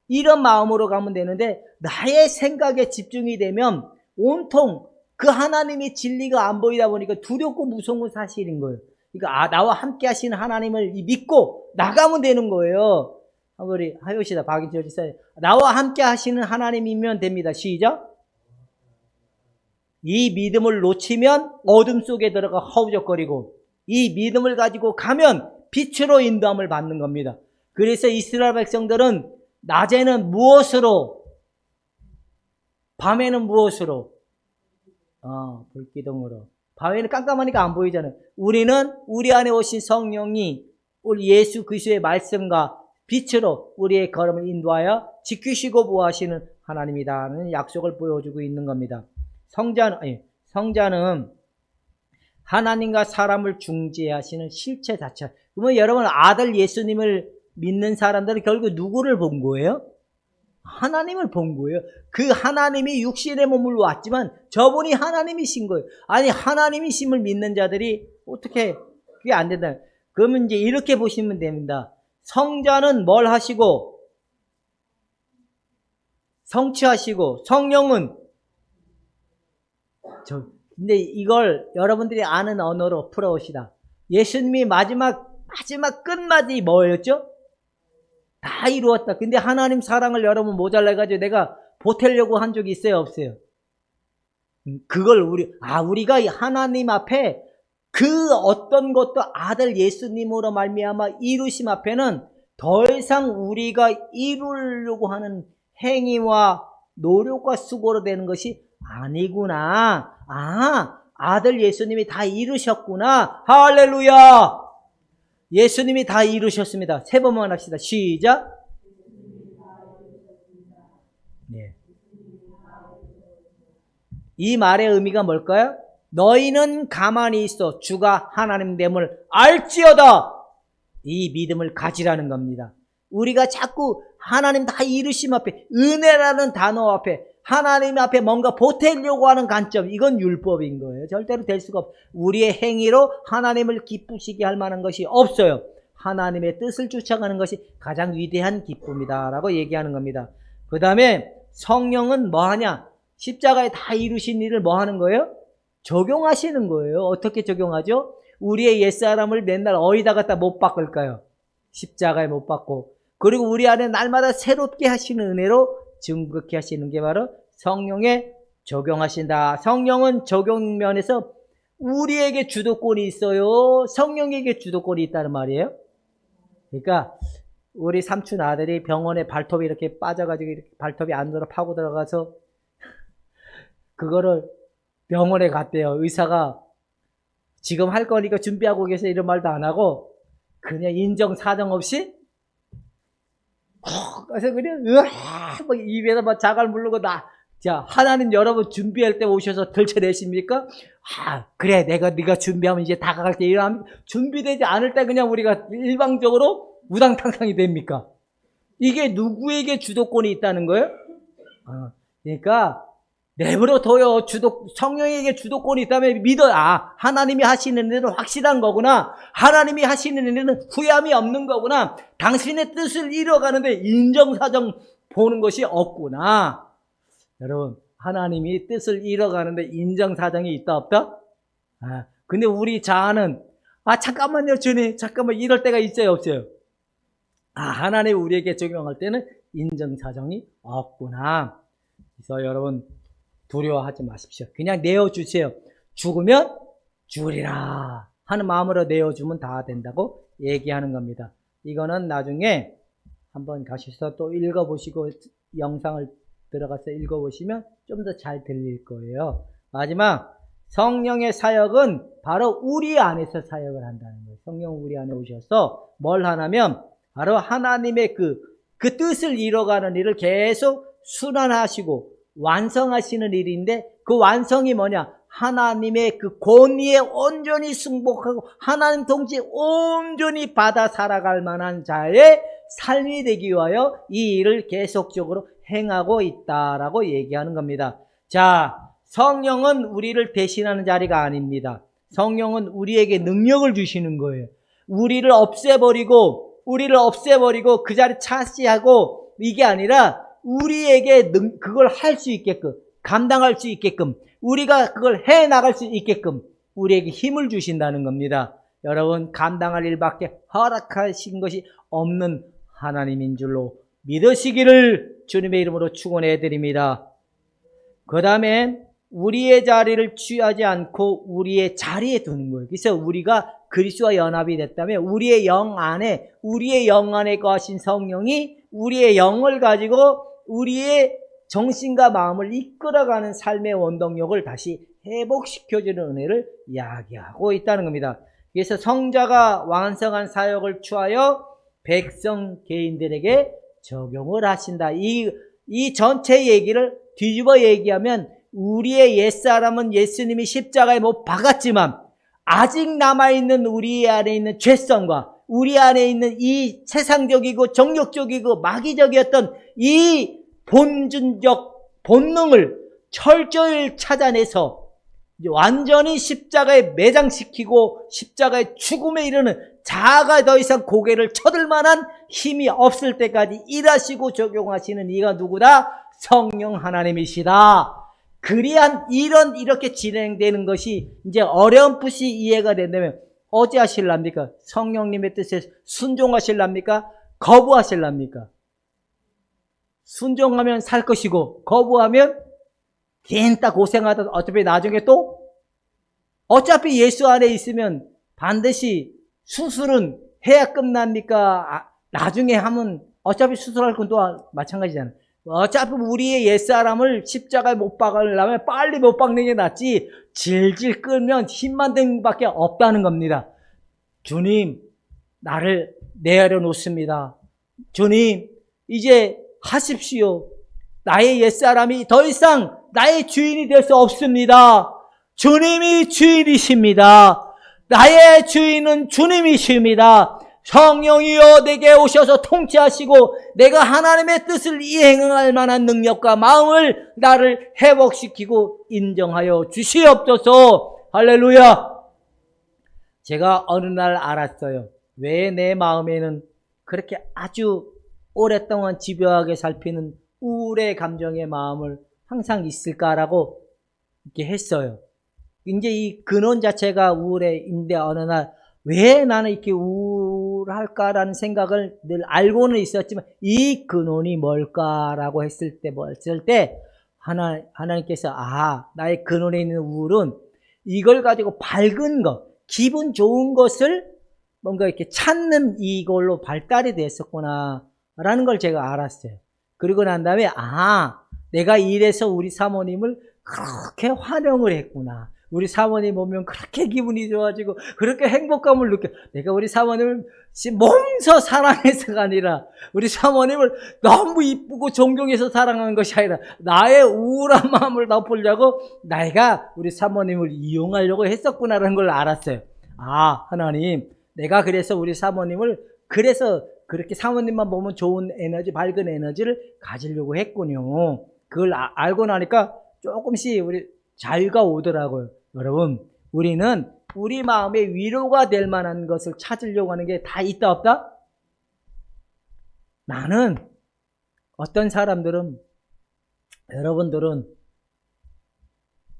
이런 마음으로 가면 되는데 나의 생각에 집중이 되면 온통 그 하나님의 진리가 안 보이다 보니까 두렵고 무서운 건 사실인 거예요. 그러니까 나와 함께 하시는 하나님을 믿고 나가면 되는 거예요. 우리 하요시다 박인철 지사님, 나와 함께 하시는 하나님이면 됩니다. 시작. 이 믿음을 놓치면 어둠 속에 들어가 허우적거리고 이 믿음을 가지고 가면 빛으로 인도함을 받는 겁니다. 그래서 이스라엘 백성들은 낮에는 무엇으로, 밤에는 무엇으로? 불기둥으로. 밤에는 깜깜하니까 안 보이잖아요. 우리는 우리 안에 오신 성령이 우리 예수 그리스도의 말씀과 빛으로 우리의 걸음을 인도하여 지키시고 보호하시는 하나님이다는 약속을 보여주고 있는 겁니다. 성자는 하나님과 사람을 중재하시는 실체 자체. 그러면 여러분 아들 예수님을 믿는 사람들은 결국 누구를 본 거예요? 하나님을 본 거예요. 그 하나님이 육신의 몸을 왔지만 저분이 하나님이신 거예요. 아니 하나님이심을 믿는 자들이 어떻게 그게 안 된다. 그러면 이제 이렇게 보시면 됩니다. 성자는 뭘 하시고 성취하시고 성령은 근데 이걸 여러분들이 아는 언어로 풀어오시다. 예수님이 마지막 끝마디 뭐였죠? 다 이루었다. 근데 하나님 사랑을 여러분 모자라가지고 내가 보태려고 한 적이 있어요? 없어요? 그걸 우리가 하나님 앞에 그 어떤 것도 아들 예수님으로 말미암아 이루심 앞에는 더 이상 우리가 이루려고 하는 행위와 노력과 수고로 되는 것이 아니구나. 아들 예수님이 다 이루셨구나. 할렐루야. 예수님이 다 이루셨습니다. 세 번만 합시다. 시작. 네. 이 말의 의미가 뭘까요? 너희는 가만히 있어 주가 하나님됨을 알지어다. 이 믿음을 가지라는 겁니다. 우리가 자꾸 하나님 다 이루심 앞에, 은혜라는 단어 앞에, 하나님 앞에 뭔가 보태려고 하는 관점, 이건 율법인 거예요. 절대로 될 수가 없어요. 우리의 행위로 하나님을 기쁘시게 할 만한 것이 없어요. 하나님의 뜻을 쫓아가는 것이 가장 위대한 기쁨이다 라고 얘기하는 겁니다. 그 다음에 성령은 뭐 하냐? 십자가에 다 이루신 일을 뭐 하는 거예요? 적용하시는 거예요. 어떻게 적용하죠? 우리의 옛사람을 맨날 어디다 갖다 못 박을까요? 십자가에 못 박고, 그리고 우리 안에 날마다 새롭게 하시는 은혜로 증거케 하시는 게 바로 성령에 적용하신다. 성령은 적용 면에서 우리에게 주도권이 있어요? 성령에게 주도권이 있다는 말이에요? 그러니까 우리 삼촌 아들이 병원에 발톱이 이렇게 빠져가지고 이렇게 발톱이 안으로 파고 들어가서 그거를 병원에 갔대요. 의사가 지금 할 거니까 준비하고 계세요 이런 말도 안 하고 그냥 인정 사정 없이 그래서 그냥 막 입에다 막 자갈 물르고 자, 하나님 여러분 준비할 때 오셔서 들춰내십니까? 그래 네가 준비하면 이제 다가갈 때 이러면 준비되지 않을 때 그냥 우리가 일방적으로 우당탕탕이 됩니까? 이게 누구에게 주도권이 있다는 거예요? 그러니까 내버려 둬요. 성령에게 주도권이 있다면 믿어. 하나님이 하시는 일은 확실한 거구나. 하나님이 하시는 일은 후회함이 없는 거구나. 당신의 뜻을 이뤄가는데 인정사정 보는 것이 없구나. 여러분, 하나님이 뜻을 이뤄가는데 인정사정이 있다 없다? 근데 우리 자아는 잠깐만요 주님, 잠깐만, 이럴 때가 있어요 없어요? 하나님 우리에게 적용할 때는 인정사정이 없구나. 그래서 여러분 두려워하지 마십시오. 그냥 내어주세요. 죽으면 죽으리라 하는 마음으로 내어주면 다 된다고 얘기하는 겁니다. 이거는 나중에 한번 가셔서 또 읽어보시고 영상을 들어가서 읽어보시면 좀 더 잘 들릴 거예요. 마지막, 성령의 사역은 바로 우리 안에서 사역을 한다는 거예요. 성령 우리 안에 오셔서 뭘 하냐면 바로 하나님의 그 뜻을 이뤄가는 일을 계속 순환하시고 완성하시는 일인데, 그 완성이 뭐냐? 하나님의 그 권위에 온전히 승복하고 하나님 통치 온전히 받아 살아갈 만한 자의 삶이 되기 위하여 이 일을 계속적으로 행하고 있다라고 얘기하는 겁니다. 자, 성령은 우리를 대신하는 자리가 아닙니다. 성령은 우리에게 능력을 주시는 거예요. 우리를 없애버리고 그 자리 차지하고, 이게 아니라 우리에게 그걸 할 수 있게끔, 감당할 수 있게끔, 우리가 그걸 해나갈 수 있게끔 우리에게 힘을 주신다는 겁니다. 여러분, 감당할 일밖에 허락하신 것이 없는 하나님인 줄로 믿으시기를 주님의 이름으로 축원해 드립니다. 그 다음에 우리의 자리를 취하지 않고 우리의 자리에 두는 거예요. 그래서 우리가 그리스도와 연합이 됐다면 우리의 영 안에 거하신 성령이 우리의 영을 가지고 우리의 정신과 마음을 이끌어가는 삶의 원동력을 다시 회복시켜주는 은혜를 이야기하고 있다는 겁니다. 그래서 성자가 완성한 사역을 취하여 백성 개인들에게 적용을 하신다. 이 전체 얘기를 뒤집어 얘기하면, 우리의 옛사람은 예수님이 십자가에 못 박았지만 아직 남아있는 우리 안에 있는 죄성과 우리 안에 있는 이 세상적이고 정욕적이고 마귀적이었던 이 본준적 본능을 철저히 찾아내서 완전히 십자가에 매장시키고 십자가의 죽음에 이르는 자아가 더 이상 고개를 쳐들 만한 힘이 없을 때까지 일하시고 적용하시는 이가 누구다? 성령 하나님이시다. 그리한 이렇게 진행되는 것이 이제 어렴풋이 이해가 된다면 어찌 하실랍니까? 성령님의 뜻에 순종하실랍니까? 거부하실랍니까? 순종하면 살 것이고, 거부하면 괜다 고생하다 어차피 나중에 또, 어차피 예수 안에 있으면 반드시 수술은 해야 끝납니까? 나중에 하면 어차피 수술할 건 또 마찬가지잖아요. 어차피 우리의 옛사람을 십자가에 못 박으려면 빨리 못 박는 게 낫지, 질질 끌면 힘만 든 밖에 없다는 겁니다. 주님, 나를 내려놓습니다. 주님, 이제 하십시오. 나의 옛사람이 더 이상 나의 주인이 될 수 없습니다. 주님이 주인이십니다. 나의 주인은 주님이십니다. 성령이여 내게 오셔서 통치하시고 내가 하나님의 뜻을 이행할 만한 능력과 마음을 나를 회복시키고 인정하여 주시옵소서. 할렐루야. 제가 어느 날 알았어요. 왜 내 마음에는 그렇게 아주 오랫동안 집요하게 살피는 우울의 감정의 마음을 항상 있을까라고 이렇게 했어요. 이제 이 근원 자체가 우울인데 어느 날 왜 나는 이렇게 우울할까라는 생각을 늘 알고는 있었지만 이 근원이 뭘까라고 했을 때 하나님께서 나의 근원에 있는 우울은 이걸 가지고 밝은 것, 기분 좋은 것을 뭔가 이렇게 찾는 이걸로 발달이 됐었구나 라는 걸 제가 알았어요. 그리고 난 다음에 내가 이래서 우리 사모님을 그렇게 환영을 했구나. 우리 사모님 보면 그렇게 기분이 좋아지고 그렇게 행복감을 느껴. 내가 우리 사모님을 몸소 사랑해서가 아니라 우리 사모님을 너무 이쁘고 존경해서 사랑하는 것이 아니라 나의 우울한 마음을 덮으려고 내가 우리 사모님을 이용하려고 했었구나라는 걸 알았어요. 하나님, 내가 그래서 우리 사모님을 그래서 그렇게 사모님만 보면 좋은 에너지, 밝은 에너지를 가지려고 했군요. 그걸 알고 나니까 조금씩 우리 자유가 오더라고요. 여러분, 우리는 우리 마음에 위로가 될 만한 것을 찾으려고 하는 게 다 있다 없다? 나는 어떤 사람들은 여러분들은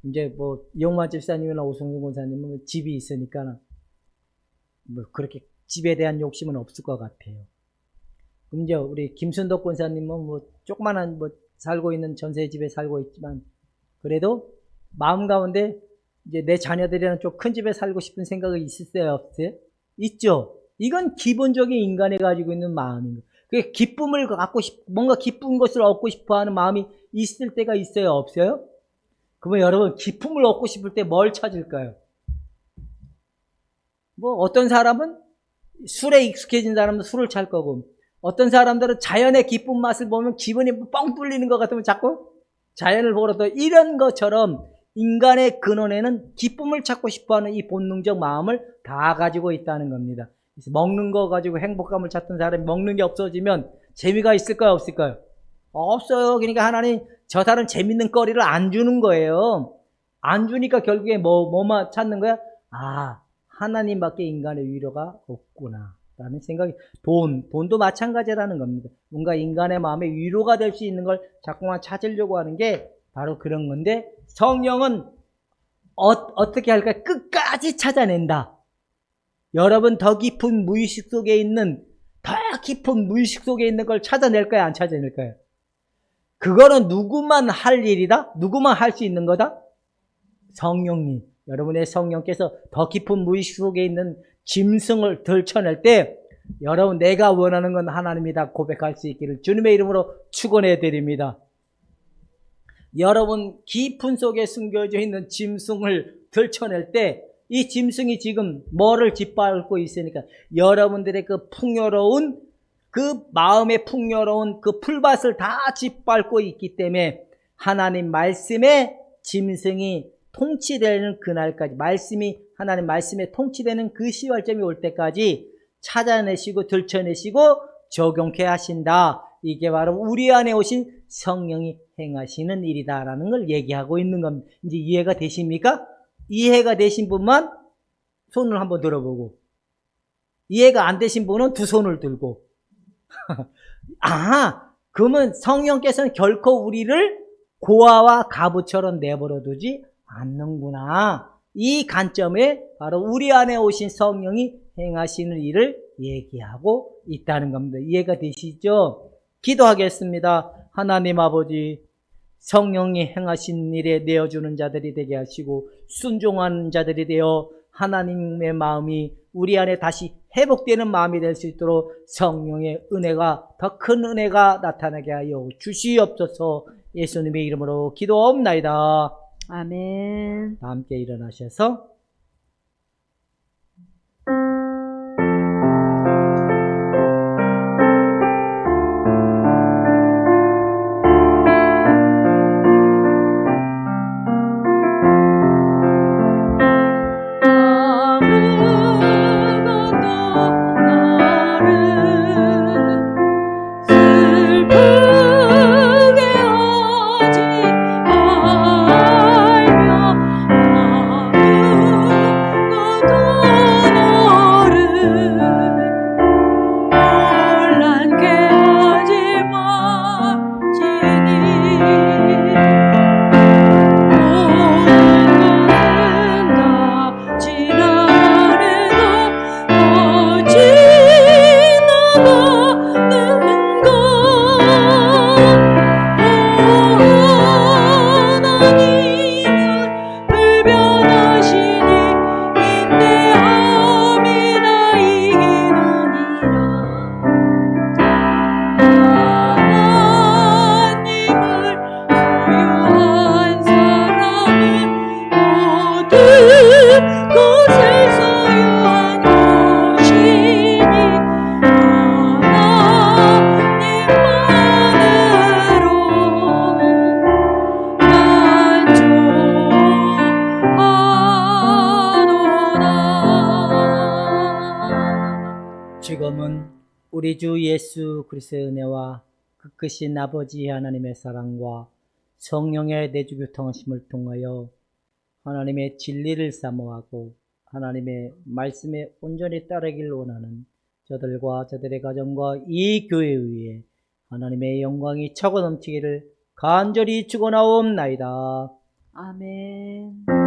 이제 뭐 이용만 집사님이나 오성준 권사님은 집이 있으니까 뭐 그렇게 집에 대한 욕심은 없을 것 같아요. 그럼 이제 우리 김순덕 권사님은 뭐 조그만한 뭐 살고 있는 전세 집에 살고 있지만 그래도 마음 가운데 이제 내 자녀들이랑 좀 큰 집에 살고 싶은 생각이 있으세요, 없어요? 있죠. 이건 기본적인 인간이 가지고 있는 마음인 거예요. 그 기쁨을 갖고 뭔가 기쁜 것을 얻고 싶어하는 마음이 있을 때가 있어요, 없어요? 그러면 여러분 기쁨을 얻고 싶을 때 뭘 찾을까요? 뭐 어떤 사람은 술에 익숙해진 사람은 술을 찾을 거고, 어떤 사람들은 자연의 기쁜 맛을 보면 기분이 뻥 뚫리는 것 같으면 자꾸 자연을 보러 또 이런 것처럼 인간의 근원에는 기쁨을 찾고 싶어하는 이 본능적 마음을 다 가지고 있다는 겁니다. 그래서 먹는 거 가지고 행복감을 찾던 사람이 먹는 게 없어지면 재미가 있을까요, 없을까요? 없어요. 그러니까 하나님 저 사람 재밌는 거리를 안 주는 거예요. 안 주니까 결국에 뭐만 찾는 거야? 아, 하나님밖에 인간의 위로가 없구나 라는 생각이, 돈도 마찬가지라는 겁니다. 뭔가 인간의 마음에 위로가 될 수 있는 걸 자꾸만 찾으려고 하는 게 바로 그런 건데, 성령은 어떻게 할까? 끝까지 찾아낸다. 여러분 더 깊은 무의식 속에 있는 걸 찾아낼까요, 안 찾아낼까요? 그거는 누구만 할 일이다? 누구만 할 수 있는 거다? 성령님, 여러분의 성령께서 더 깊은 무의식 속에 있는 짐승을 들춰낼 때 여러분 내가 원하는 건 하나님이다 고백할 수 있기를 주님의 이름으로 축원해 드립니다. 여러분 깊은 속에 숨겨져 있는 짐승을 들춰낼 때 이 짐승이 지금 뭐를 짓밟고 있으니까 여러분들의 그 풍요로운 그 마음의 풍요로운 그 풀밭을 다 짓밟고 있기 때문에 하나님 말씀의 짐승이 통치되는 그날까지, 하나님 말씀에 통치되는 그 시발점이 올 때까지 찾아내시고 들춰내시고 적용케 하신다. 이게 바로 우리 안에 오신 성령이 행하시는 일이다라는 걸 얘기하고 있는 겁니다. 이제 이해가 되십니까? 이해가 되신 분만 손을 한번 들어보고, 이해가 안 되신 분은 두 손을 들고. 그러면 성령께서는 결코 우리를 고아와 가부처럼 내버려 두지 않는구나. 이 관점에 바로 우리 안에 오신 성령이 행하시는 일을 얘기하고 있다는 겁니다. 이해가 되시죠? 기도하겠습니다. 하나님 아버지, 성령이 행하신 일에 내어주는 자들이 되게 하시고 순종하는 자들이 되어 하나님의 마음이 우리 안에 다시 회복되는 마음이 될 수 있도록 성령의 은혜가, 더 큰 은혜가 나타나게 하여 주시옵소서. 예수님의 이름으로 기도옵나이다. 아멘. 다 함께 일어나셔서 지금은 우리 주 예수 그리스도의 은혜와 그 크신 아버지 하나님의 사랑과 성령의 내주 교통하심을 통하여 하나님의 진리를 사모하고 하나님의 말씀에 온전히 따르기를 원하는 저들과 저들의 가정과 이 교회에 의해 하나님의 영광이 차고 넘치기를 간절히 죽어나옵나이다. 아멘.